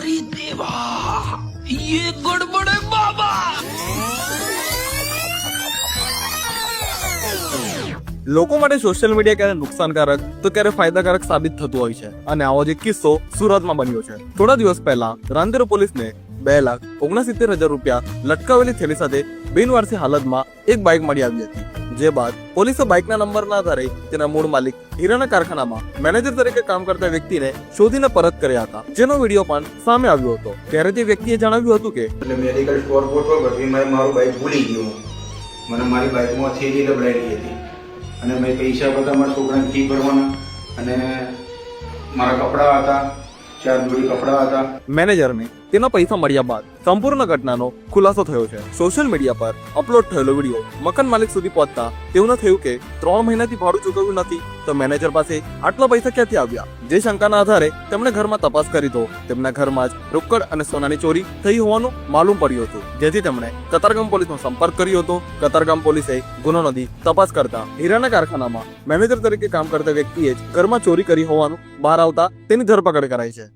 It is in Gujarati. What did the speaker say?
अरे देवा, ये गड़बड़ है बाबा। લોકો માટે સોશિયલ મીડિયા ક્યારે નુકસાનકારક તો ક્યારે ફાયદાકારક સાબિત થતું હોય છે અને આવો જ એક કિસ્સો સુરતમાં બન્યો છે। થોડા દિવસ પહેલા રાંદેર પોલીસને 2,69,000 રૂપિયા લટકાવેલી થેલી સાથે બિનવારસી હાલતમાં એક બાઇક મળી આવી હતી। જે બાદ પોલીસે બાઇકના નંબરના આધારે તેના મૂળ માલિક હીરાના કારખાનામાં મેનેજર તરીકે કામ કરતા વ્યક્તિને શોધીને પરત કર્યા હતા, જેનો વિડીયો પણ સામે આવ્યો હતો। ત્યારે તે વ્યક્તિએ જણાવ્યું હતું કે મેડિકલ સ્ટોર પર પછી મારું બાઇક ભૂલી ગયું, મને મારી બાઇકમાં થેલી લબડાયેલી હતી અને મેં પૈસા બધા મારા છોકરાને ફી ભરવાના અને મારા કપડાં હતા, 4 જોડી કપડાં હતા। મેનેજરને તેના પૈસા મળ્યા બાદ સંપૂર્ણ ઘટનાનો ખુલાસો થયો છે। સોશિયલ મીડિયા પર અપલોડ થયેલો વિડીયો મકાન માલિક સુધી પહોંચતા તેઓને થયું કે 3 મહિનાથી ભાડું ચૂકવ્યું નથી તો મેનેજર પાસે આટલા પૈસા ક્યાંથી આવ્યા। જે શંકાના આધારે તેમણે ઘરમાં તપાસ કરી તો તેમના ઘરમાં જ રોકડ અને સોનાની ચોરી થઈ હોવાનું માલુમ પડ્યું હતું, જેથી તેમણે કતારગામ પોલીસનો સંપર્ક કર્યો હતો। કતારગામ પોલીસે ગુનો નોંધી તપાસ કરતા હીરાના કારખાનામાં મેનેજર તરીકે કામ કરતા વ્યક્તિએ જ ઘરમાં ચોરી કરી હોવાનું બહાર આવતા તેની ધરપકડ કરાઈ છે।